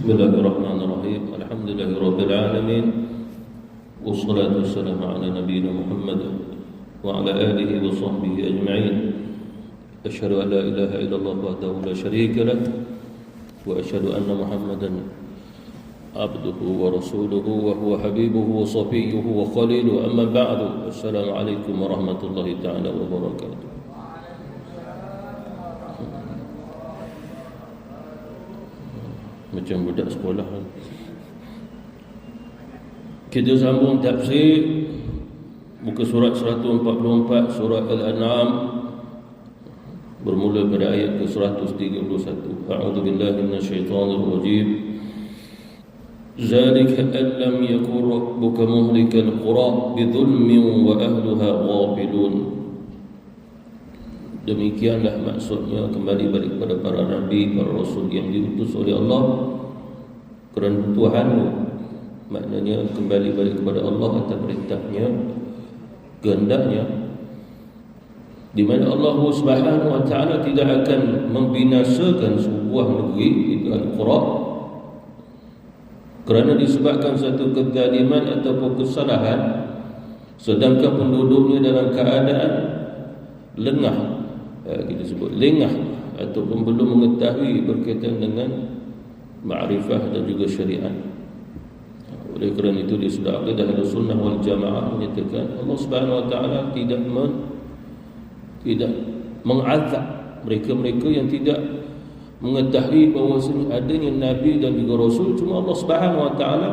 Bismillahirrahmanirrahim. Alhamdulillahirabbil alamin. Wassalatu wassalamu ala nabiyyina Muhammad wa ala alihi wa sahbihi ajma'in. Asyhadu an la ilaha illallah wahdahu la syarika lah wa asyhadu anna Muhammadan abduhu wa rasuluhu wa huwa habibuhu wa safiyyuhu wa khaliluhu. Amma ba'du. Assalamu alaikum warahmatullahi ta'ala wabarakatuh. Macam budak sekolah. Kita sambung tafsir muka surat 144 surah Al-An'am, bermula pada ayat ke-131. A'udzu billahi minasyaitonir rajim. Zalika an lam yakun rabbuka muhlikal qura bidzulmin wa ahliha ghafilun. Demikianlah maksudnya kembali balik kepada para nabi, para rasul yang diutus oleh Allah kerana Tuhanmu. Maknanya kembali balik kepada Allah atas perintahnya, kehendaknya, di mana Allah Subhanahu wa taala tidak akan membinasakan sebuah negeri, itu Al-Qura, kerana disebabkan satu kezaliman ataupun kesalahan, sedangkan penduduknya dalam keadaan lengah, kita sebut lengah, ataupun belum mengetahui berkaitan dengan ma'rifah dan juga syariat. Oleh kerana itu dia sudah akidah Ahlussunnah wal Jamaah menyatakan Allah Subhanahu wa taala tidak mengazab mereka-mereka yang tidak mengetahui bahawasanya adanya nabi dan juga rasul, cuma Allah Subhanahu wa taala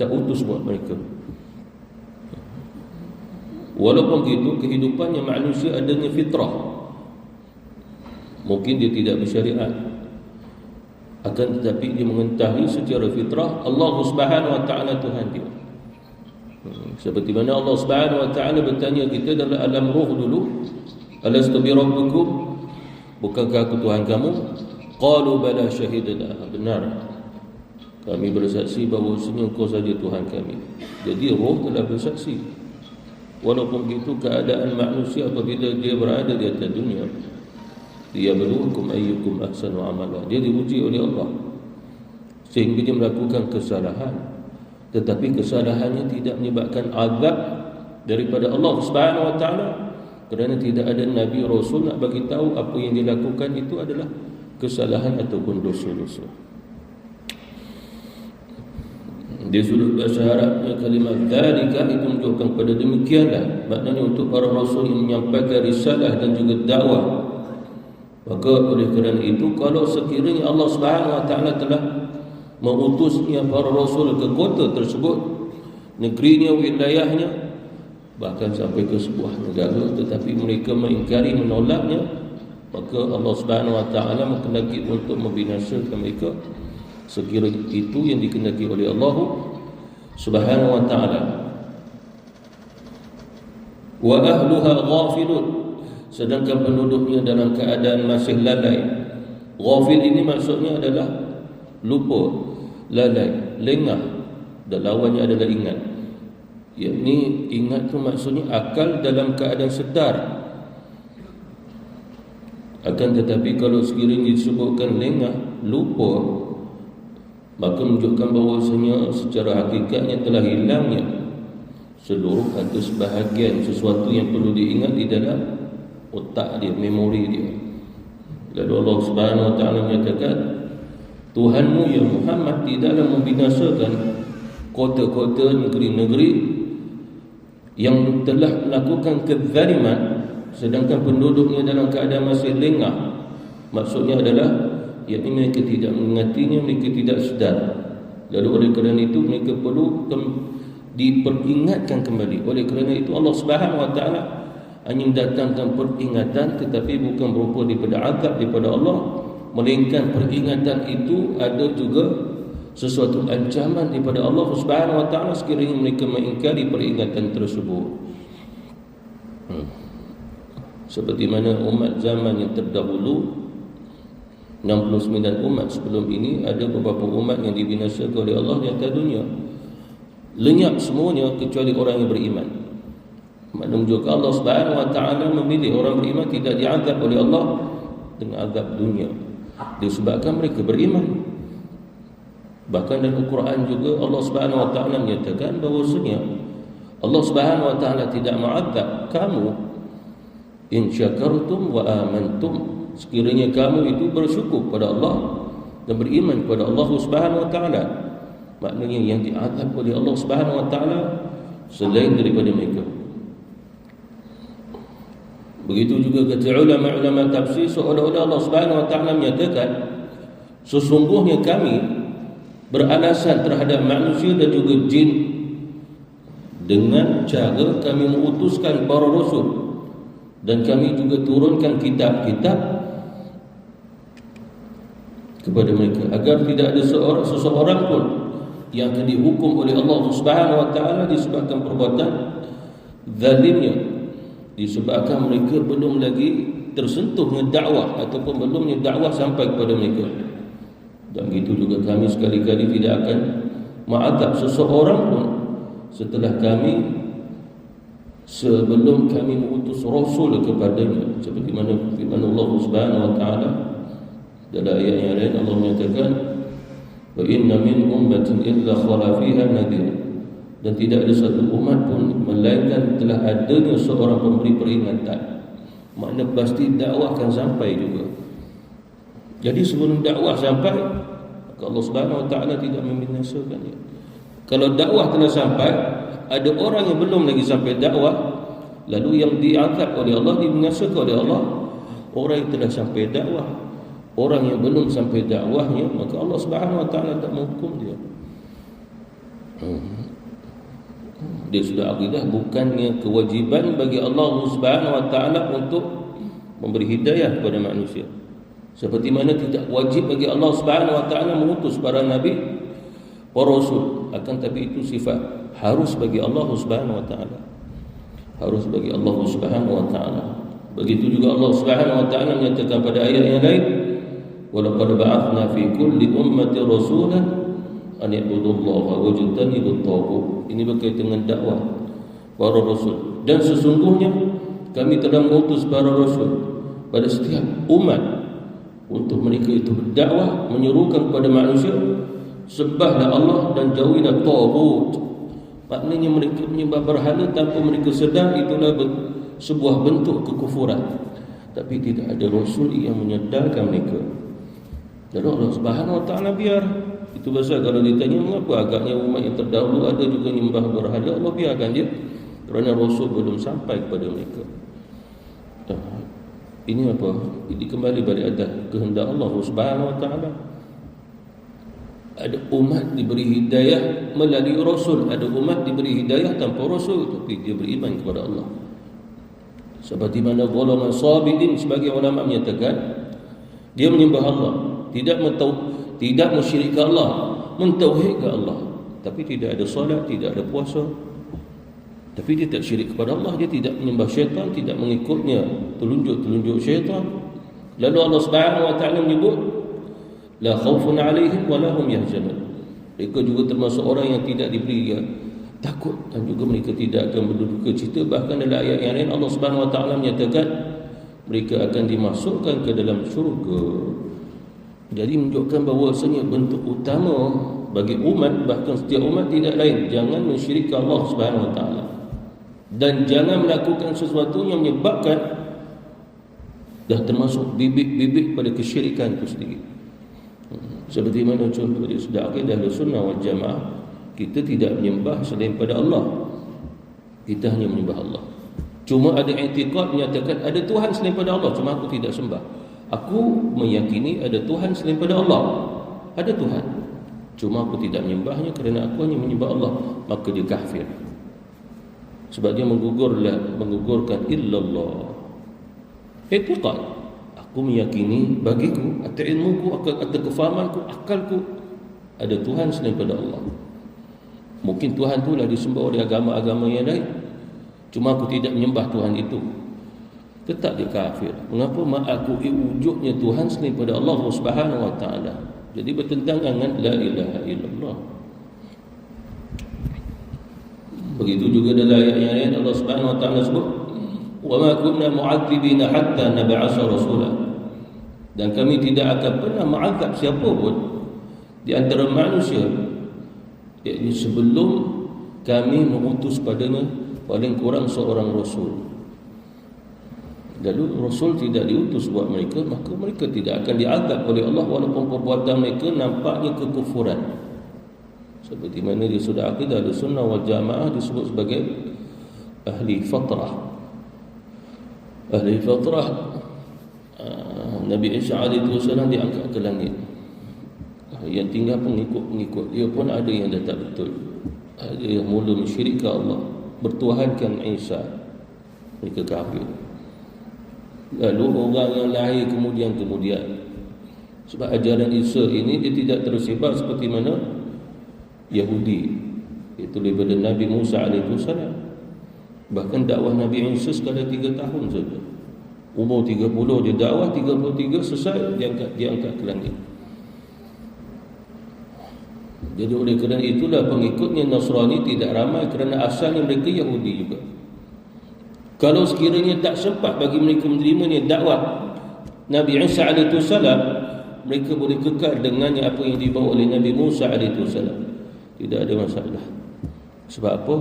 tak utus buat mereka. Walaupun begitu, kehidupannya manusia adanya fitrah. Mungkin dia tidak bersyariat, akan tetapi dia mengetahui secara fitrah Allah Subhanahu wa taala Tuhan dia. Seperti mana Allah Subhanahu wa taala bertanya kita dalam alam ruh dulu, alastu bi rabbikum, bukankah aku Tuhan kamu? Qalu bala syahidna, benar kami bersaksi bahawasanya engkau saja Tuhan kami. Jadi roh telah bersaksi. Walaupun begitu, keadaan manusia apabila dia berada di atas dunia, dia berhukum ayyukum ahsanu amala, dia diuji oleh Allah sehingga dia melakukan kesalahan, tetapi kesalahannya tidak menyebabkan azab daripada Allah Subhanahu wa taala, kerana tidak ada nabi rasul nak bagi tahu apa yang dilakukan itu adalah kesalahan ataupun dosa-dosa. Di sudut bahasa Arabnya kalimat dzalika itu menunjukkan pada demikianlah, maknanya untuk para rasul yang menyampaikan risalah dan juga dakwah. Maka oleh kerana itu, kalau sekiranya Allah Subhanahu wa taala telah mengutusnya para rasul ke kota tersebut, negerinya, wilayahnya, bahkan sampai ke sebuah negara, tetapi mereka mengingkari, menolaknya, maka Allah Subhanahu wa taala menghendaki untuk membinasakan mereka sekiranya itu yang dikehendaki oleh Allah Subhanahu wa taala. Wa ahluha ghafilun, sedangkan penduduknya dalam keadaan masih lalai. Ghafil ini maksudnya adalah lupa, lalai, lengah, dan lawannya adalah ingat. Yakni ingat tu maksudnya akal dalam keadaan sedar. Akan tetapi kalau sekiranya disebutkan lengah, lupa, maka menunjukkan bahawasanya secara hakikatnya telah hilangnya seluruh atau sebahagian sesuatu yang perlu diingat di dalam otak dia, memori dia. Lalu Allah Subhanahu wa taala menyatakan, Tuhanmu ya Muhammad tidaklah membinasakan kota-kota, negeri-negeri yang telah melakukan kezaliman sedangkan penduduknya dalam keadaan masih lengah. Maksudnya adalah yakni mereka tidak mengingatinya, mereka tidak sedar. Lalu oleh kerana itu mereka perlu diperingatkan kembali. Oleh kerana itu Allah Subhanahu wa taala hanya mendatangkan peringatan, tetapi bukan berupa daripada azab daripada Allah, melainkan peringatan itu ada juga sesuatu ancaman daripada Allah Subhanahu wa taala sekiranya mereka mengingkari peringatan tersebut. Seperti mana umat zaman yang terdahulu, 69 umat sebelum ini, ada beberapa umat yang dibinasakan oleh Allah di atas dunia. Lenyap semuanya kecuali orang yang beriman. Menunjukkan Allah Subhanahu wa taala memilih orang beriman tidak diazab oleh Allah dengan azab dunia, disebabkan mereka beriman. Bahkan dalam Al-Quran juga Allah Subhanahu wa taala menyatakan bahawasanya Allah Subhanahu wa taala tidak mengazab kamu in syakartum wa amantum, sekiranya kamu itu bersyukur pada Allah dan beriman kepada Allah Subhanahu wa taala. Maknanya yang diazab oleh Allah Subhanahu wa taala selain daripada mereka. Begitu juga kata ulama-ulama tafsir, seolah-olah Allah Subhanahu wa taala menyatakan sesungguhnya kami beralasan terhadap manusia dan juga jin dengan cara kami mengutuskan para rasul dan kami juga turunkan kitab-kitab kepada mereka agar tidak ada seseorang pun yang akan dihukum oleh Allah Subhanahu wa taala disebabkan perbuatan zalimnya, disebabkan mereka belum lagi tersentuh dengan dakwah ataupun belumnya dakwah sampai kepada mereka. Dan begitu juga kami sekali-kali tidak akan mengazab seseorang pun setelah kami, sebelum kami mengutus rasul kepadanya, seperti mana firman Allah Subhanahu wa taala dalam ayat yang lain. Allah menyatakan wa inna min ummatin illa khala fiha nadhir, dan tidak ada satu umat pun melainkan telah adanya seorang pemberi peringatan. Makna pasti dakwah akan sampai juga. Jadi sebelum dakwah sampai, Allah Subhanahu wa taala tidak membinasakannya. Kalau dakwah telah sampai, ada orang yang belum lagi sampai dakwah, lalu yang diazab oleh Allah, dibinasakan oleh Allah. Orang yang telah sampai dakwah, orang yang belum sampai dakwahnya, maka Allah Subhanahu wa taala tak menghukum dia. Dia sudah akidah, bukannya kewajiban bagi Allah Subhanahu wa taala untuk memberi hidayah kepada manusia. Seperti mana tidak wajib bagi Allah Subhanahu wa taala mengutus para nabi, para rasul, akan tapi itu sifat harus bagi Allah Subhanahu wa taala. Harus bagi Allah Subhanahu wa taala. Begitu juga Allah Subhanahu wa taala menyatakan pada ayat yang lain, wa laqad ba'athna fi kulli ummatin rasulan an i'budullaha wajtanibut taghut. Ini berkaitan dengan dakwah para rasul. Dan sesungguhnya kami telah mengutus para rasul pada setiap umat untuk mereka itu berdakwah, menyerukan kepada manusia sembahlah Allah dan jauhilah taghut. Maknanya mereka menyembah berhala tanpa mereka sedar, itulah sebuah bentuk kekufuran. Tapi tidak ada rasul yang menyedarkan mereka. Dan Allah Subhanahu wa taala biar. Itu pasal kalau ditanya mengapa agaknya umat yang terdahulu ada juga menyembah berhala, Allah biarkan dia kerana rasul belum sampai kepada mereka. Ini apa? Ini kembali pada atas kehendak Allah Subhanahu wa taala. Ada umat diberi hidayah melalui rasul, ada umat diberi hidayah tanpa rasul tapi dia beriman kepada Allah. Seperti mana golongan Sabiin sebagai ulama menyatakan dia menyembah Allah, tidak mensyirikkan Allah, mentauhidkan Allah, tapi tidak ada solat, tidak ada puasa, tapi dia tak syirik kepada Allah, dia tidak menyembah syaitan, tidak mengikutnya telunjuk-telunjuk syaitan. Lalu Allah Subhanahu wa taala menyebut la khaufun 'alaihim wa lahum yahzanun. Mereka juga termasuk orang yang tidak diberi takut dan juga mereka tidak akan berduka cita. Bahkan dalam ayat yang lain Allah Subhanahu wa taala menyatakan mereka akan dimasukkan ke dalam syurga. Jadi menunjukkan bahawasanya bentuk utama bagi umat, bahkan setiap umat tidak lain, jangan mensyirikkan Allah Subhanahu wa taala dan jangan melakukan sesuatu yang menyebabkan dah termasuk bibit-bibit pada kesyirikan itu sendiri. Seperti mana contoh dia sudah akidah Ahlussunnah wal Jamaah, kita tidak menyembah selain pada Allah, kita hanya menyembah Allah. Cuma ada i'tiqad menyatakan ada Tuhan selain pada Allah, cuma aku tidak sembah. Aku meyakini ada Tuhan selain pada Allah, ada Tuhan, cuma aku tidak menyembahnya kerana aku hanya menyembah Allah, maka dia kafir. Sebab dia menggugurkan illallah. I'tiqad, aku meyakini bagiku, atas ilmuku, atas kefahamanku, akalku, ada Tuhan selain pada Allah. Mungkin Tuhan itulah disembah oleh agama-agama yang lain, cuma aku tidak menyembah Tuhan itu, tetap dia kafir. Mengapa mengakui wujudnya Tuhan selain pada Allah Subhanahu wa taala? Jadi bertentangan dengan la ilaha illallah. Begitu juga dalam ayat yang lain Allah Subhanahu wa taala sebut, "Wa ma kunna mu'adzibina hatta nab'atha rasula." Dan kami tidak akan pernah mengazab siapa pun di antara manusia, yakni sebelum kami mengutus padanya paling kurang seorang rasul. Lalu rasul tidak diutus buat mereka, maka mereka tidak akan diazab oleh Allah walaupun perbuatan mereka nampaknya kekufuran. Seperti mana dia sudah akidah Ahlussunnah wal Jamaah disebut sebagai ahli fatrah. Ahli fatrah, Nabi Isa alaihi wasallam diangkat ke langit. Yang tinggal pengikut-pengikut dia pun ada yang dah tak betul. Ada yang mula mensyirikkan Allah, bertuhankan Isa, mereka kafir. Lalu orang yang lahir kemudian sebab ajaran Isa ini dia tidak tersebar seperti mana Yahudi, itu daripada Nabi Musa AS. Bahkan dakwah Nabi Isa sekadar 3 tahun saja. Umur 30 dia dakwah, 33 selesai diangkat ke langit. Jadi oleh kerana itulah pengikutnya Nasrani tidak ramai kerana asalnya mereka Yahudi juga. Kalau sekiranya tak sempat bagi mereka menerimanya dakwah Nabi Isa AS, mereka boleh kekal dengannya apa yang dibawa oleh Nabi Musa AS. Tidak ada masalah. Sebab apa?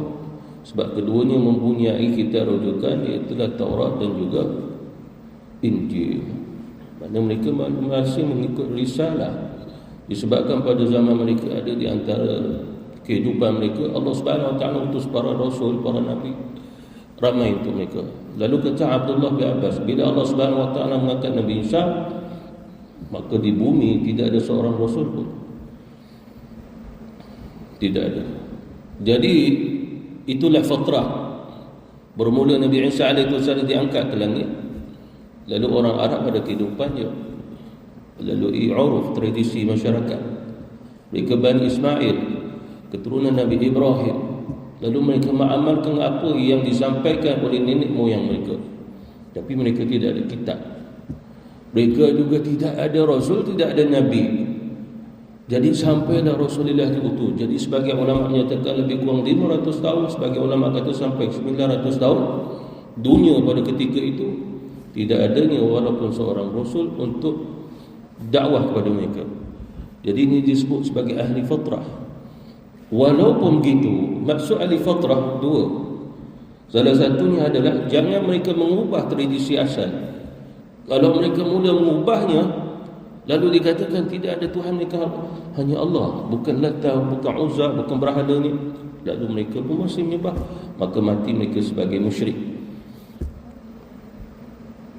Sebab keduanya mempunyai kitab rujukan, iaitu Taurat dan juga Injil. Mana mereka masih mengikut risalah. Disebabkan pada zaman mereka ada di antara kehidupan mereka, Allah Subhanahu wa taala utus para rasul, para nabi ramai untuk mereka. Lalu kata Abdullah bin Abbas, bila Allah Subhanahu wa taala mengangkat Nabi Isa, maka di bumi tidak ada seorang rasul pun. Tidak ada. Jadi itulah fitrah. Bermula Nabi Isa alaihi diangkat ke langit. Lalu orang Arab pada kehidupannya, lalu uruf tradisi masyarakat. Mereka Bani Ismail, keturunan Nabi Ibrahim. Lalu mereka mengamalkan apa yang disampaikan oleh nenek moyang mereka. Tapi mereka tidak ada kitab. Mereka juga tidak ada rasul, tidak ada nabi. Jadi sampailah Rasulullah diutus. Jadi sebagai ulama menyatakan lebih kurang 500 tahun, sebagai ulama kata sampai 900 tahun. Dunia pada ketika itu tidak adanya walaupun seorang rasul untuk dakwah kepada mereka. Jadi ini disebut sebagai ahli fatrah. Walaupun begitu, maksud ahli fatrah dua. Salah satunya adalah jangan mereka mengubah tradisi asal. Kalau mereka mula mengubahnya, lalu dikatakan tidak ada Tuhan mereka, hanya Allah, bukan Lata, bukan Uzza, bukan berhala ni, lalu mereka pun masih menyembah, maka mati mereka sebagai musyrik.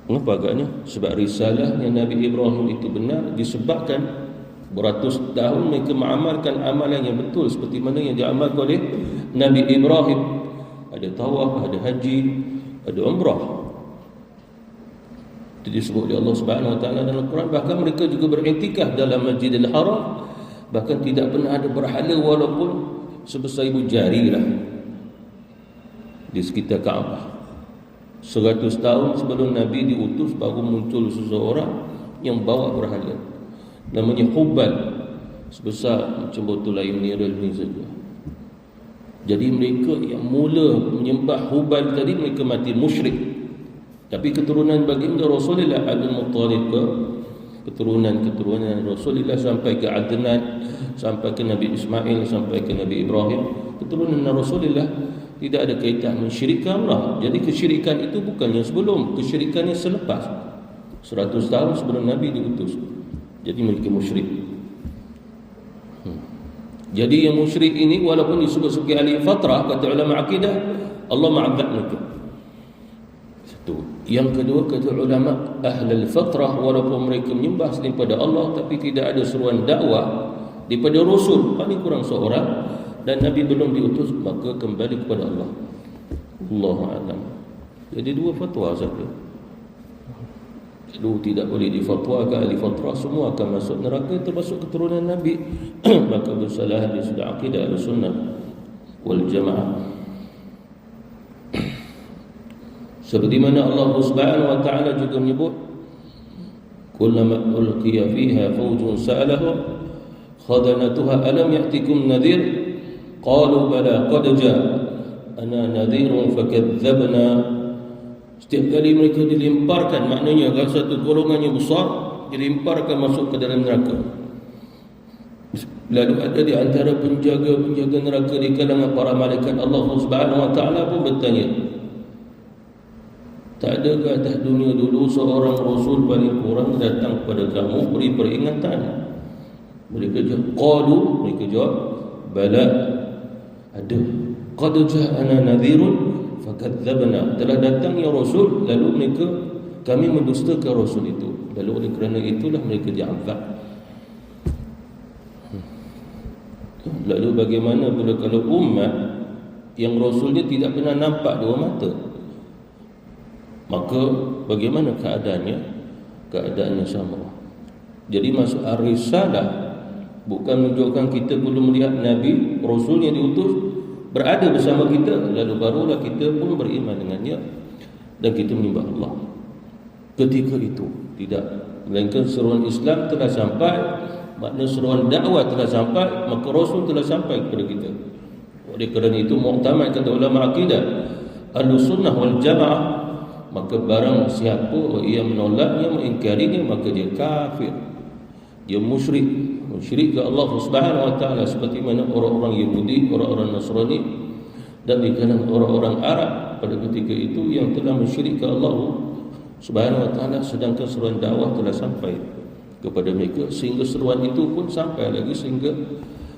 Mengapa agaknya? Sebab risalahnya Nabi Ibrahim itu benar, disebabkan beratus tahun mereka mengamalkan amalan yang betul seperti mana yang diamalkan oleh Nabi Ibrahim. Ada tawaf, ada haji, ada umrah. Itu disebut oleh Allah Subhanahu wa taala dalam Al-Quran. Bahkan mereka juga beriktikaf dalam Masjidil Haram, bahkan tidak pernah ada berhala walaupun sebesar ibu jari lah di sekitar Kaabah. 100 tahun sebelum Nabi diutus baru muncul seseorang yang bawa berhala, namanya Hubal, sebesar macam botol air mineral ni saja. Jadi mereka yang mula menyembah Hubal tadi, mereka mati musyrik. Tapi keturunan baginda Rasulullah Abdul Muttalib ke keturunan Rasulullah sampai ke Adnan, sampai ke Nabi Ismail, sampai ke Nabi Ibrahim, keturunan Rasulullah tidak ada kaitan mensyirikkan Allah. Jadi kesyirikan itu bukan yang sebelum, kesyirikan yang selepas 100 tahun sebelum Nabi diutus. Jadi mereka musyrik. Jadi yang musyrik ini walaupun disebut sebagai ahli fatrah, kata ulama akidah, Allah ma'adzab mereka. Satu. Yang kedua, kata ulama ahli fatrah, walaupun mereka menyembah selain pada Allah, tapi tidak ada seruan dakwah daripada Rasul, paling kurang seorang, dan Nabi belum diutus, maka kembali kepada Allah. Allahu a'lam. Jadi dua fatwa saja. Lu tidak boleh difatwakan ahli fatwa semua akan masuk neraka termasuk keturunan Nabi. Maka bersalah di sudah akidah Ahlussunnah wal Jamaah. Seperti mana Allah Subhanahu wa taala juga menyebut, kullama ulqiya fiha fawjun sa'alahum khadanatuha alam ya'tikum nadhir qalu bala qad ja'ana nadhirun fakadzabna. Setiap kali mereka dilemparkan, maknanya kalau satu golongan yang besar dilemparkan masuk ke dalam neraka, lalu ada di antara penjaga-penjaga neraka di kalangan para malaikat Allah Subhanahu wa taala pun bertanya, tak ada ke atas dunia dulu seorang rasul paling kurang datang kepada kamu beri peringatan? Mereka jawab bala, ada. Qad ja'ana nadhirun fakadzabna, telah datang ya rasul, lalu kami mendustakan rasul itu, lalu oleh kerana itulah mereka diazab. Lalu bagaimana pula kalau umat yang rasulnya tidak pernah nampak dua mata? Maka bagaimana keadaannya? Keadaannya sama. Jadi maksud ar-risalah bukan menunjukkan kita perlu melihat Nabi, Rasul yang diutus berada bersama kita, lalu barulah kita pun beriman dengannya dan kita menyembah Allah. Ketika itu tidak, melainkan seruan Islam telah sampai, makna seruan dakwah telah sampai, maka Rasul telah sampai kepada kita. Oleh kerana itu muktamad kata ulama akidah Ahlussunnah wal Jamaah, maka barang siapa yang menolaknya, mengingkarinya, maka dia kafir, dia musyrik ke Allah Subhanahu wa taala, seperti mana orang-orang Yahudi, orang-orang Nasrani dan di kalangan orang-orang Arab pada ketika itu yang telah mensyirikkan Allah Subhanahu wa taala, sedangkan seruan dakwah telah sampai kepada mereka, sehingga seruan itu pun sampai lagi sehingga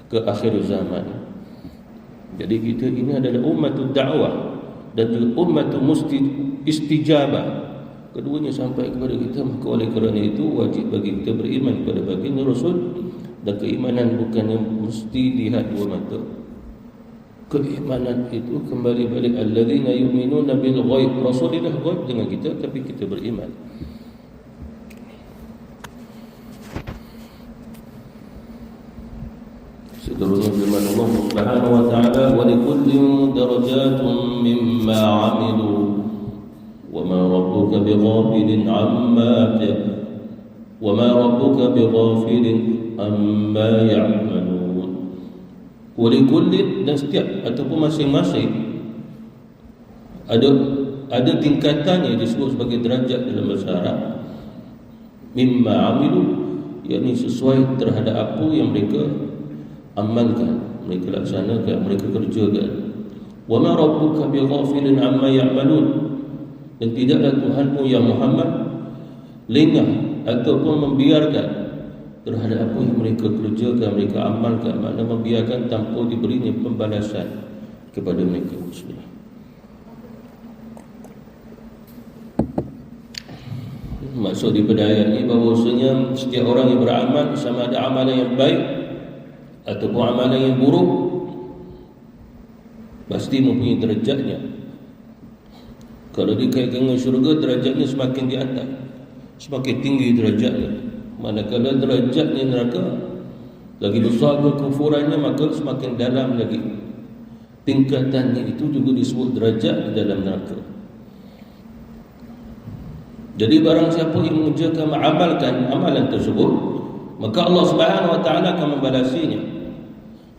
ke akhir zaman. Jadi kita ini adalah ummatul dakwah dan juga ummatul istijabah. Keduanya sampai kepada kita, maka oleh kerana itu wajib bagi kita beriman kepada baginda Rasul. Dan keimanan bukannya mesti dilihat dua mata. Keimanan itu kembali balik alladzina yu'minuna bil ghaib. Rasulullah ghaib dengan kita, tapi kita beriman. Seterusnya firman Allah Subhanahu wa taala, wa likullin darajatun mimma 'amilu wa ma rabbuka bighafilin 'amma amma ya'malun. Walikullin, dan setiap ataupun masing-masing ada tingkatan yang disebut sebagai derajat dalam bahasa Arab. Mimma amilu, yakni sesuai terhadap apa yang mereka amalkan, mereka laksanakan, mereka kerjakan. Wa ma rabbuka bighafilin amma ya'malun, dan tidaklah Tuhanmu ya Muhammad lengah ataupun membiarkan terhadap apa yang mereka kerjakan, mereka amalkan. Makna membiarkan tanpa diberinya pembalasan kepada mereka. Bismillah. Maksud daripada ayat ini bahawasanya setiap orang yang beramal, sama ada amalan yang baik ataupun amalan yang buruk, pasti mempunyai derajatnya. Kalau dikaitkan dengan syurga, derajatnya semakin di atas, semakin tinggi derajatnya. Manakala derajatnya neraka, lagi besar kekufurannya, maka semakin dalam lagi tingkatannya. Itu juga disebut derajat di dalam neraka. Jadi barang siapa yang mengerjakan, mengamalkan amalan tersebut, maka Allah Subhanahu wa taala akan membalasinya.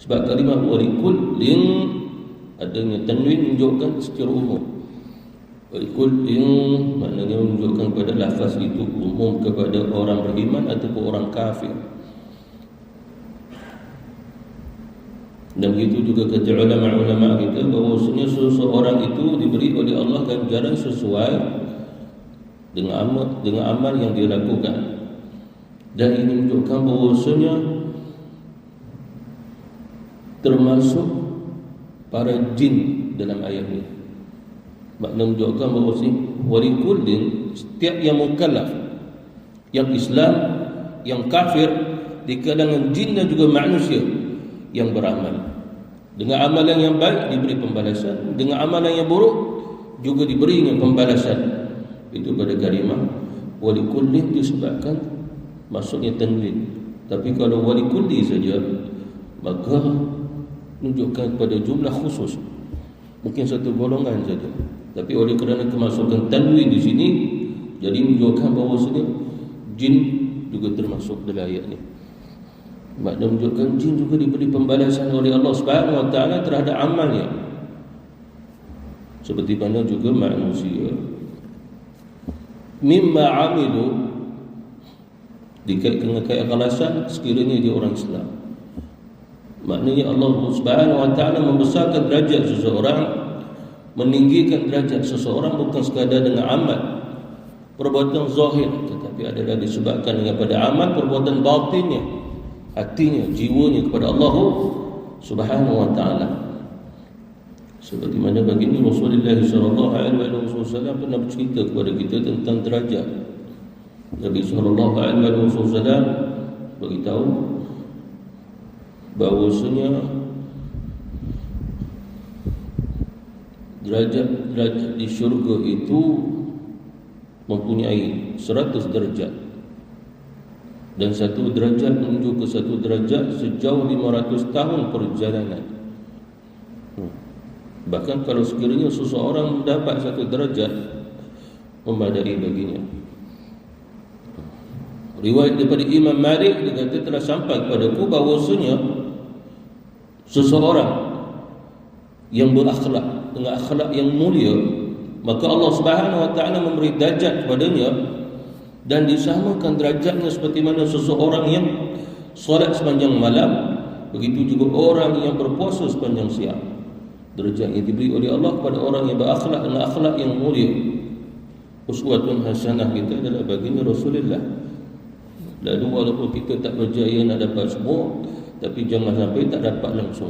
Sebab kalimah walikullin adanya tanwin menunjukkan secara umum. Walikullin maknanya menunjukkan kepada lafaz itu umum kepada orang beriman ataupun orang kafir. Dan begitu juga kata ulama-ulama kita, bahawasanya seseorang itu diberi oleh Allah ganjaran sesuai dengan amal yang dia lakukan. Dan ini menunjukkan bahawasanya termasuk para jin dalam ayat ini. Makna menunjukkan bahawasanya walikullin, setiap yang mukallaf, yang Islam, yang kafir, di kalangan jin dan juga manusia yang beramal, Dengan amalan yang baik diberi pembalasan, dengan amalan yang buruk juga diberinya pembalasan. Itu pada kalimah walikullin disebabkan maksudnya tanwin. Tapi kalau walikulli saja, maka menunjukkan kepada jumlah khusus, mungkin satu golongan saja. Tapi oleh kerana kemasukan tanwin di sini, jadi menunjukkan bahawasanya jin juga termasuk dalam ayat ini. Makna menunjukkan jin juga diberi pembalasan oleh Allah Subhanahu Wa Taala terhadap amalnya, seperti mana juga manusia. Mimma amilu dikaitkan dengan keikhlasan sekiranya dia orang Islam. Maknanya Allah Subhanahu Wa Taala membesarkan derajat seseorang, meninggikan derajat seseorang bukan sekadar dengan amal perbuatan zahir, tetapi adalah disebabkan dengan pada amal perbuatan batinnya, hatinya, jiwanya kepada Allah Subhanahu Wa Taala. Seperti mana baginda Rasulullah sallallahu alaihi wasallam pernah bercerita kepada kita tentang derajat. Nabi sallallahu alaihi wasallam beritahu bahawasanya derajat di syurga itu mempunyai 100 derajat, dan satu derajat menuju ke satu derajat sejauh 500 tahun perjalanan. Bahkan kalau sekiranya seseorang mendapat satu derajat, memadai baginya. Riwayat daripada Imam Malik, dia kata telah sampai kepadaku bahawasanya seseorang yang berakhlak dengan akhlak yang mulia, maka Allah Subhanahu Wa Taala memberi derajat kepadanya dan disamakan derajatnya seperti mana seseorang yang solat sepanjang malam, begitu juga orang yang berpuasa sepanjang siang. Derajat yang diberi oleh Allah kepada orang yang berakhlak dengan akhlak yang mulia. Uswatun hasanah kita adalah baginda Rasulullah. Lalu walaupun kita tak berjaya nak dapat semua, tapi jangan sampai tak dapat langsung.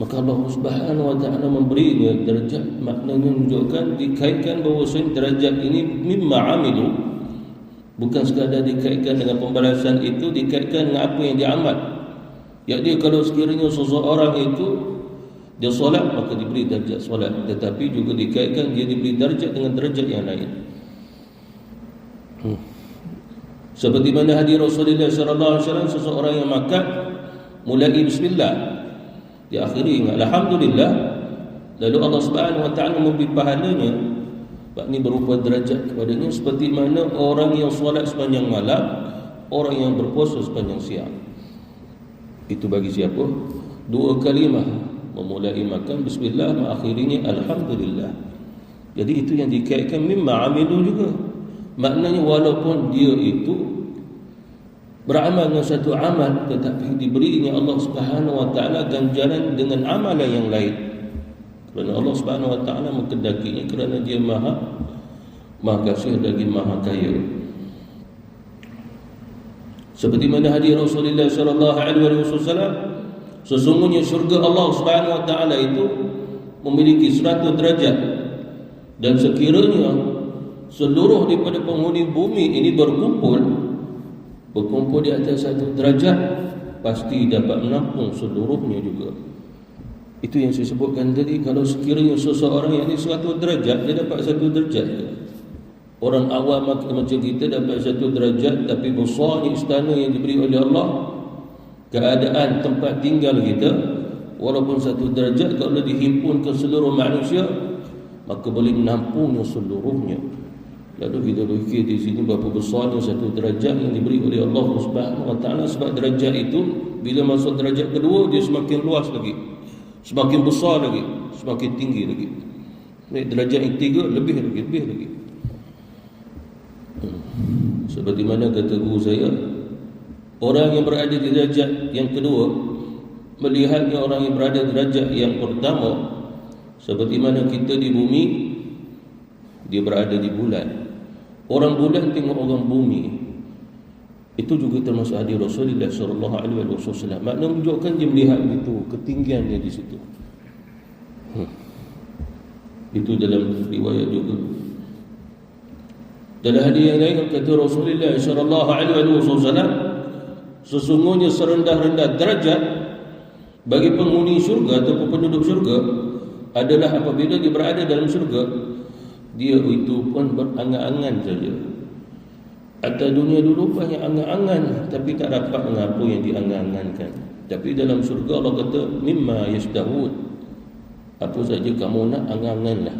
Maka Allah Subhanahu Wa Taala memberinya derajat, maknanya menunjukkan dikaitkan bahawasanya derajat ini mimma amilu, bukan sekadar dikaitkan dengan pembalasan itu, dikaitkan dengan apa yang diamal. Jadi kalau sekiranya seseorang itu dia solat, maka diberi darjat solat, tetapi juga dikaitkan dia diberi darjat dengan darjat yang lain. Seperti mana hadis Rasulullah sallallahu alaihi wasallam, seseorang yang makan mulai bismillah, diakhiri dengan alhamdulillah, lalu Allah Subhanahu Wa Taala memberi pahalanya, ini berupa derajat kepadanya seperti mana orang yang solat sepanjang malam, orang yang berpuasa sepanjang siang. Itu bagi siapa? Dua kalimah, memulai makan bismillah, mengakhirinya alhamdulillah. Jadi itu yang dikaitkan mimma amilu juga. Maknanya walaupun dia itu beramal dengan satu amal, tetapi diberinya Allah Subhanahu Wa Taala ganjaran dengan amalan yang lain. Kerana Allah Subhanahu Wa Taala mengkedakinya, kerana dia maha kasih lagi maha kaya. Seperti mana hadis Rasulullah sallallahu alaihi wasallam, sesungguhnya syurga Allah Subhanahu Wa Taala itu memiliki 100 derajat, dan sekiranya seluruh daripada penghuni bumi ini berkumpul di atas satu derajat, pasti dapat menampung seluruhnya juga. Itu yang saya sebutkan tadi. Kalau sekiranya seseorang yang ini 100 derajat, dia dapat 1 derajat. Orang awam macam kita dapat 1 derajat, tapi besarnya istana yang diberi oleh Allah, keadaan tempat tinggal kita, walaupun 1 derajat, kalau dihimpun ke seluruh manusia, maka boleh menampungnya seluruhnya. Lalu kita fikir di sini berapa besarnya 1 derajat yang diberi oleh Allah Subhanahu Wa Taala. Sebab derajat itu bila masuk derajat kedua, dia semakin luas lagi, semakin besar lagi, semakin tinggi lagi. Naik derajat yang 3 lebih lagi. Seperti mana kata guru saya, orang yang berada di derajat yang kedua melihatnya orang yang berada di derajat yang pertama, seperti mana kita di bumi, dia berada di bulan. Orang bulan tengok orang bumi. Itu juga termasuk hadis Rasulullah sallallahu alaihi wasallam. Makna menunjukkan dia melihat itu ketinggiannya di situ. Itu dalam riwayat juga. Dalam hadis yang lain kata Rasulullah sallallahu alaihi wasallam, sesungguhnya serendah-rendah derajat Bagi penghuni syurga ataupun penduduk syurga adalah apabila dia berada dalam syurga, dia itu pun berangan-angan saja. Atas dunia dulu banyak angan-angan, tapi tak dapat mengapa yang diangan-angankan. Tapi dalam syurga Allah kata mimma yashtahun, apa saja kamu nak angan-anganlah.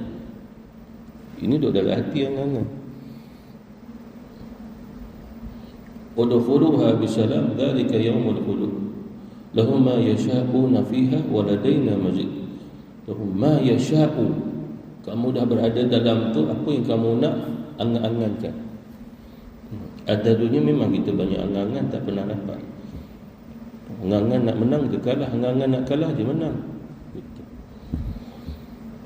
Ini duduk dalam hati angan-angan. Udkhuluha bisalam dzalika yaumul khulud lahum ma yasha'una fiha wa ladaina mazid. Lahum ma yasha'u, kamu dah berada dalam tu, apa yang kamu nak angan-angankan. Ada dunia memang kita banyak angan-angan, tak pernah dapat. Angan-angan nak menang dia kalah, angan-angan nak kalah dia menang.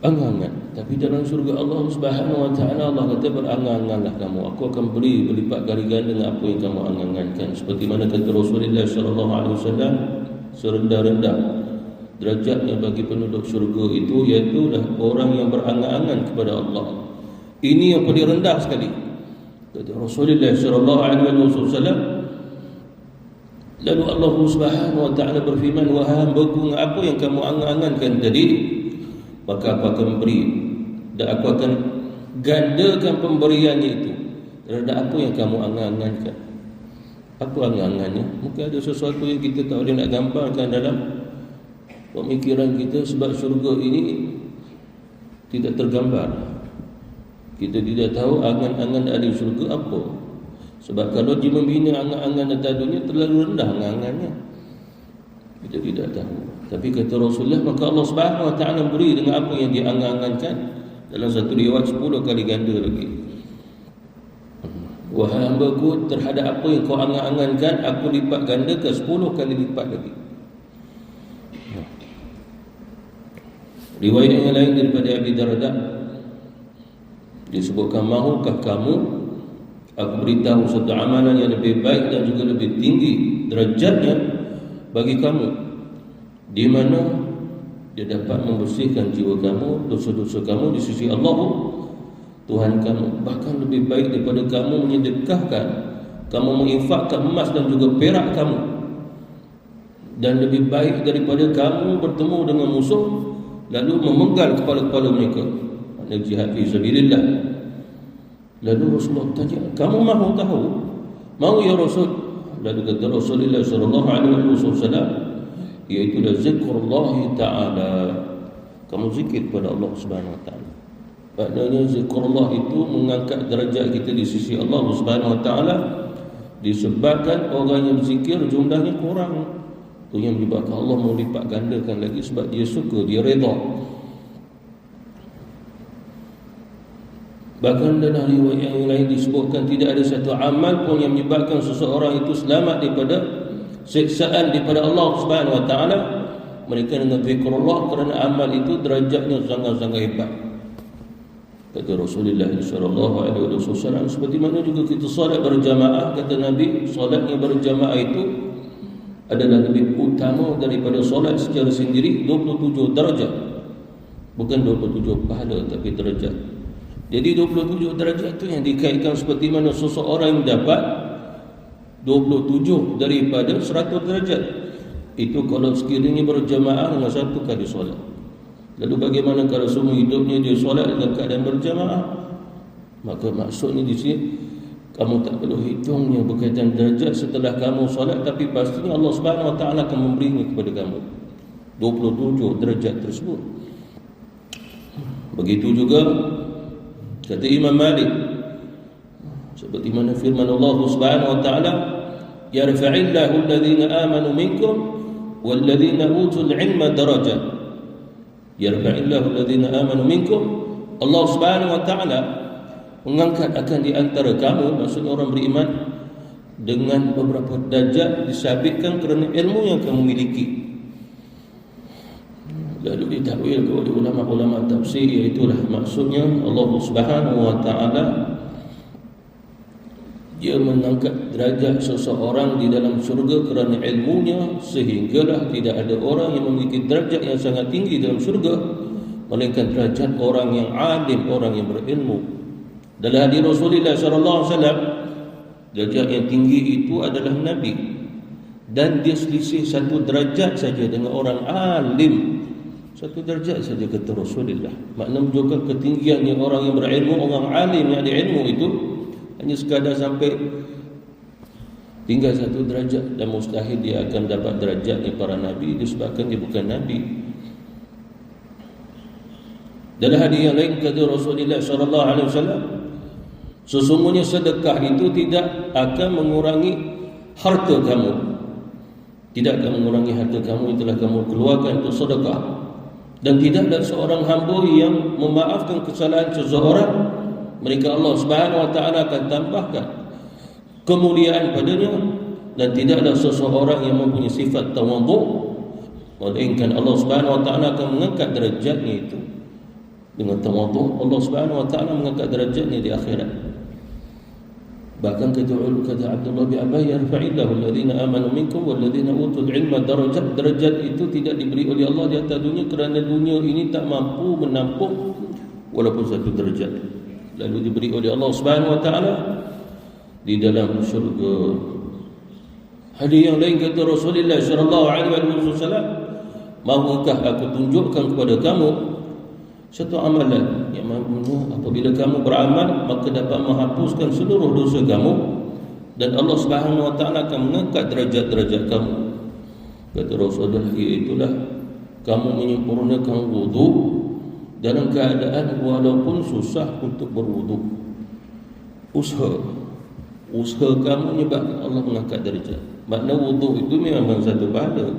Angan-angan. Tapi dalam surga Allah Subhanahu wa taala, Allah kata berangan-anganlah kamu, aku akan beri berlipat kali ganda dengan apa yang kamu angan-angankan. Seperti mana kata Rasulullah sallallahu alaihi wasallam, serendah-rendah derajatnya bagi penduduk syurga itu iaitu orang yang berangan-angan kepada Allah. Ini yang paling rendah sekali. Kata Rasulullah sallallahu alaihi wasallam, lalu Allah Subhanahu wa taala berfirman, wahai hamba-Ku, apa yang kamu angan-angankan tadi, maka aku akan beri, dan aku akan gandakan pemberiannya itu terhadap apa yang kamu angan-angankan. Apa angan-angannya? Mungkin ada sesuatu yang kita tak boleh nak gambarkan dalam pemikiran kita, sebab syurga ini tidak tergambar. Kita tidak tahu angan-angan ahli syurga apa. Sebab kalau dia membina angan-angan atas dunia, terlalu rendah angan-angannya, kita tidak tahu. Tapi kata Rasulullah, maka Allah Subhanahu wa taala beri dengan apa yang dia angan-angankan. Dalam satu riwayat 10 kali ganda lagi. Wahai hamba-Ku, terhadap apa yang kau angan-angankan, aku lipat ganda ke 10 kali lipat lagi. Riwayat yang lain daripada Abi Darda disebutkan, mahukah kamu aku beritahu satu amalan yang lebih baik dan juga lebih tinggi derajatnya bagi kamu, di mana dia dapat membersihkan jiwa kamu, dosa-dosa kamu di sisi Allah Tuhan kamu, bahkan lebih baik daripada kamu menyedekahkan, kamu menginfakkan emas dan juga perak kamu, dan lebih baik daripada kamu bertemu dengan musuh lalu memenggal kepala-kepala mereka, makna jihad fi sabilillah. Lalu Rasulullah tanya, kamu mahu tahu? Mahu ya Rasul? Lalu kata Rasulullah sallallahu alaihi wasallam, iaitu zikrullah ta'ala, kamu zikir kepada Allah Subhanahu wa taala. Maknanya zikrullah itu mengangkat derajat kita di sisi Allah Subhanahu wa taala, disebabkan orang yang berzikir jumlahnya kurang. Itu yang menyebabkan Allah mau lipat gandakan lagi, sebab dia suka, dia redha. Bahkan dalam riwayat yang lain disebutkan, tidak ada satu amal pun yang menyebabkan seseorang itu selamat daripada siksaan daripada Allah Subhanahu wa taala mereka dengan zikrullah, kerana amal itu derajatnya sangat-sangat hebat. Kata Rasulullah sallallahu alaihi wasallam, seperti mana juga kita solat berjamaah, kata Nabi, solat yang berjamaah itu adalah lebih utama daripada solat secara sendiri 27 darjat. Bukan 27 pahala, tapi derajat. Jadi 27 derajat itu yang dikaitkan seperti mana seseorang yang dapat 27 daripada 100 derajat. Itu kalau sekiranya berjamaah dengan satu kali solat. Lalu bagaimana kalau semua hidupnya dia solat dalam keadaan berjamaah? Maka maksudnya di sini, kamu tak perlu hitungnya berkaitan derajat setelah kamu solat, tapi pastinya Allah Subhanahu wa taala akan memberinya kepada kamu 27 derajat tersebut. Begitu juga kata Imam Malik, seperti mana firman Allah Subhanahu wa taala, yarfa'illahu alladhina amanu minkum walladhina utul ilma darajat. Yarfa'illahu alladhina amanu minkum, Allah Subhanahu wa taala mengangkat akan di antara kamu, maksudnya orang beriman, dengan beberapa darjat disabitkan kerana ilmu yang kamu miliki. Lalu ditakwil oleh ulama-ulama tafsir, iaitulah maksudnya Allah Subhanahu wa taala dia mengangkat derajat seseorang di dalam syurga kerana ilmunya, sehinggalah tidak ada orang yang memiliki derajat yang sangat tinggi dalam syurga melainkan derajat orang yang alim, orang yang berilmu. Dalam hadis Rasulullah sallallahu alaihi wasallam, derajat yang tinggi itu adalah Nabi. dan dia selisih satu derajat saja dengan orang alim. Satu derajat saja kata Rasulullah. Makna menunjukkan ketinggiannya orang yang berilmu, orang alim yang ada ilmu itu hanya sekadar sampai tinggal satu derajat, dan mustahil dia akan dapat derajatnya para nabi disebabkan dia bukan nabi. Dalam hadis yang lain kata Rasulullah sallallahu alaihi wasallam, sesungguhnya sedekah itu tidak akan mengurangi harta kamu. Tidak akan mengurangi harta kamu yang telah kamu keluarkan untuk sedekah. Dan tidak ada seorang hamba yang memaafkan kesalahan seseorang, mereka Allah Subhanahu wa taala akan tambahkan kemuliaan padanya, dan tidak ada seseorang yang mempunyai sifat tawadhu, melainkan Allah Subhanahu wa taala akan mengangkat derajatnya itu. Dengan tawadhu Allah Subhanahu wa taala mengangkat derajatnya di akhirat. Bahkan kata Abdullah bin Abbas, yarfa'illahu alladhina amanu minkum walladhina utul ilma darajat. Derajat itu tidak diberi oleh Allah di atas dunia kerana dunia ini tak mampu menampung walaupun satu derajat, lalu diberi oleh Allah Subhanahu wa taala di dalam syurga. Hadis yang lain kata Rasulullah sallallahu alaihi wasallam, "Maukah aku tunjukkan kepada kamu satu amalan yang apabila kamu beramal maka dapat menghapuskan seluruh dosa kamu, dan Allah Subhanahu wa taala akan mengangkat derajat-derajat kamu." Kata Rasulullah, iaitulah kamu menyempurnakan wudu dalam keadaan walaupun susah untuk berwudu. Usaha kamu menyebabkan Allah mengangkat derajat. Makna wudu itu memang satu pahala,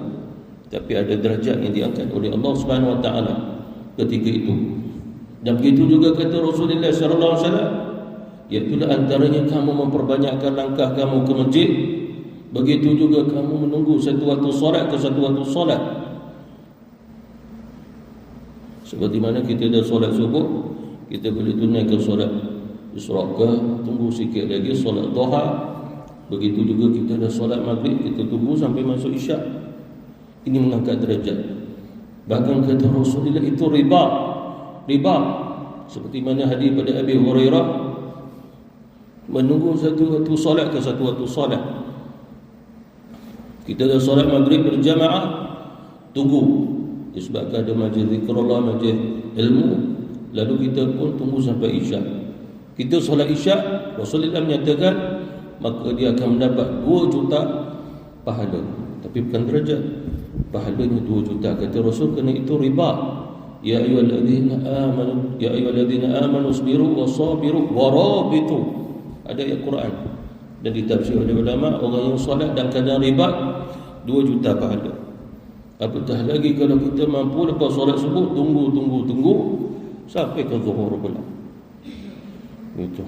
tapi ada derajat yang diangkat oleh Allah Subhanahu wa taala ketika itu. Dan begitu juga kata Rasulullah sallallahu alaihi wasallam, iaitu antaranya kamu memperbanyakkan langkah kamu ke masjid, begitu juga kamu menunggu satu waktu solat ke satu waktu solat. Seperti mana kita dah solat subuh, kita boleh tunaikan solat isyraqah, tunggu sikit lagi solat duha. Begitu juga kita dah solat maghrib, kita tunggu sampai masuk isyak. Ini mengangkat derajat. Bahkan kata Rasulullah itu riba. Seperti mana hadis pada Abi Hurairah, menunggu satu waktu solat ke satu waktu solat. Kita dah solat maghrib berjamaah, tunggu disebabkan ada majlis zikrullah, majlis ilmu, lalu kita pun tunggu sampai isyak. Kita solat isyak, Rasulullah menyatakan maka dia akan mendapat 2 juta pahala, tapi bukan derajat, pahalanya 2 juta. Kata Rasul, kerana itu riba. Ya ayyuhalladzina amanu isbiru wasabiru warabitu. Ada ayat Quran dan ditafsir oleh ulama, orang yang solat dan keadaan riba 2 juta pahala. Apatah lagi kalau kita mampu lepas solat subuh tunggu sampai ke zuhur pula. Itu.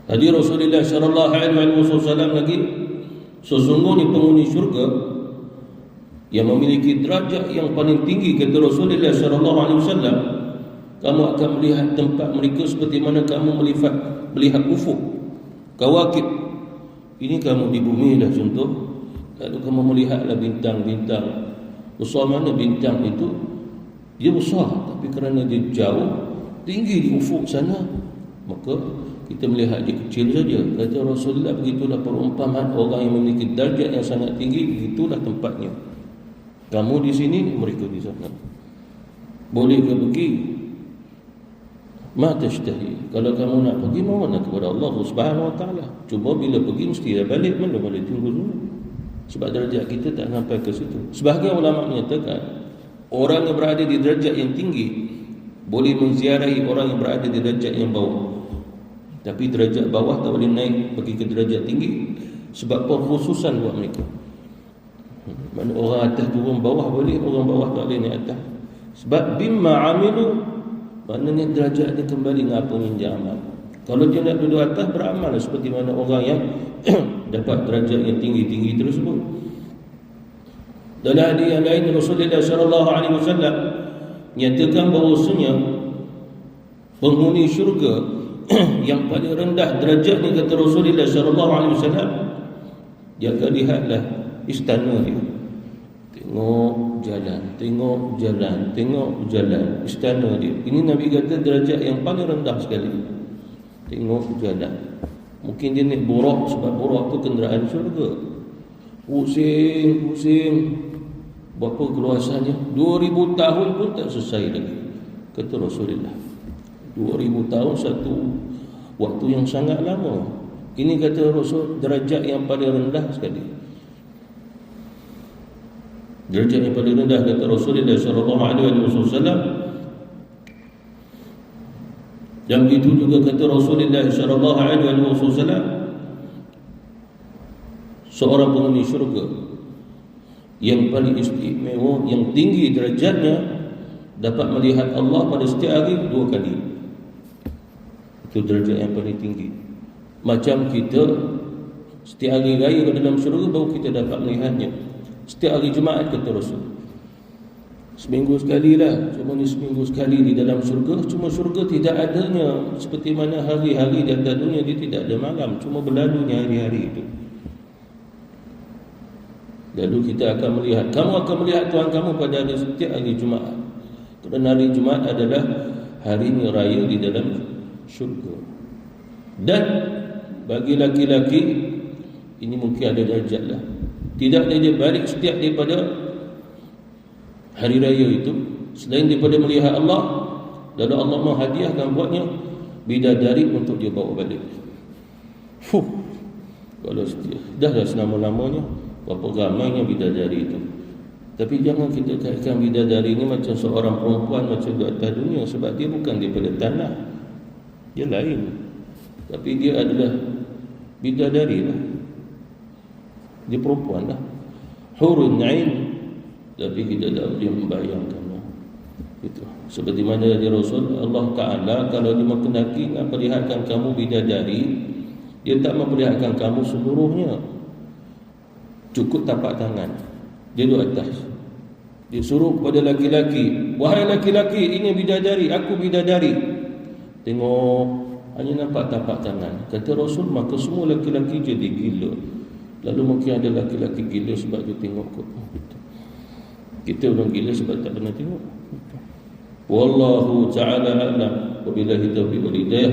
Hadis Rasulullah sallallahu alaihi wasallam lagi, sesungguhnya penghuni syurga yang memiliki derajat yang paling tinggi, kata Rasulullah sallallahu alaihi wasallam, kamu akan melihat tempat mereka seperti mana kamu melihat ufuk kawakib. Ini kamu di bumi dah contoh, lalu kamu melihatlah bintang-bintang. Besar mana bintang itu? Dia besar, tapi kerana dia jauh, tinggi di ufuk sana, maka kita melihat dia kecil saja. Kata Rasulullah, begitulah perumpamaan orang yang memiliki darjat yang sangat tinggi, begitulah tempatnya. Kamu di sini, mereka di sana. Boleh ke pergi? Ma tashtahi. Kalau kamu nak pergi, mohonlah kepada Allah Subhanahu wa taala. Cuma bila pergi mesti dah balik, mana boleh tunggu dulu. Sebab darjat kita tak sampai ke situ. Sebahagian ulama menyatakan orang yang berada di derajat yang tinggi boleh menziarahi orang yang berada di derajat yang bawah. Tapi derajat bawah tak boleh naik pergi ke derajat tinggi, sebab perkhususan buat mereka. Mana orang atas turun bawah boleh, orang bawah tak boleh naik atas. Sebab bimma amilu, maknanya derajat dia kembali dengan apa yang dia amal. Kalau dia nak duduk atas, beramal seperti mana orang yang dapat derajat yang tinggi-tinggi tersebut. Dalam hadis yang lain, Rasulullah sallallahu alaihi wasallam nyatakan bahawasanya penghuni syurga yang paling rendah derajatnya, kata Rasulullah sallallahu alaihi wasallam, dia akan lihatlah istana dia. Tengok jalan istana dia. Ini Nabi kata derajat yang paling rendah sekali. Tengok jalan. Mungkin dia naik Buraq, sebab Buraq tu kenderaan syurga. Pusing berapa keluasannya, 2000 tahun pun tak selesai lagi, kata Rasulullah. 2000 tahun satu waktu yang sangat lama. Ini kata Rasul derajat yang paling rendah sekali. Derajat yang paling rendah kata Rasulullah sallallahu alaihi wasallam. Dan itu juga kata Rasulullah sallallahu alaihi wasallam, seorang penghuni syurga yang paling istimewa, yang tinggi derajatnya, dapat melihat Allah pada setiap hari 2 kali. Itu derajat yang paling tinggi. Macam kita setiap hari raya ke dalam syurga baru kita dapat melihatnya. Setiap hari Jumaat kata Rasul, seminggu sekali lah. Cuma ni seminggu sekali di dalam syurga. Cuma syurga tidak adanya seperti mana hari-hari di atas dunia, dia tidak ada malam, cuma berlalunya hari-hari itu. Lalu kita akan melihat, kamu akan melihat Tuhan kamu pada hari setiap hari Jumaat. Kerana hari Jumaat adalah hari raya di dalam syurga. Dan bagi laki-laki ini mungkin ada darjat lah. Tidak dia balik setiap daripada hari raya itu, selain daripada melihat Allah, lalu Allah menghadiahkan buatnya bidadari untuk dia bawa balik. Kalau setiap dah selama-lamanya berapa ramainya bidadari itu. Tapi jangan kita kaitkan bidadari ini macam seorang perempuan macam di atas dunia, sebab dia bukan daripada tanah, dia lain. Tapi dia adalah bidadari lah, dia perempuan lah, hurun ain. Tapi kita tak boleh membayangkannya. Itu seperti mana dia Rasul Allah Ta'ala kalau dia menghendaki nak perlihatkan kamu bidadari, dia tak memperlihatkan kamu seluruhnya, cukup tapak tangan dia duduk atas. Dia suruh kepada laki-laki, wahai laki-laki, ini bidadari, aku bidadari. Tengok, hanya nampak tapak tangan. Kata Rasul, maka semua laki-laki jadi gila. Lalu mungkin ada laki-laki gila sebab dia tengok kot. Kita orang gila sebab tak pernah tengok. Wallahu ta'ala a'lam. Wabillahi taufiq wal hidayah.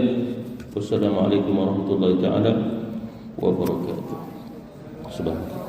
Wassalamualaikum warahmatullahi ta'ala wabarakatuh. Subhanallah.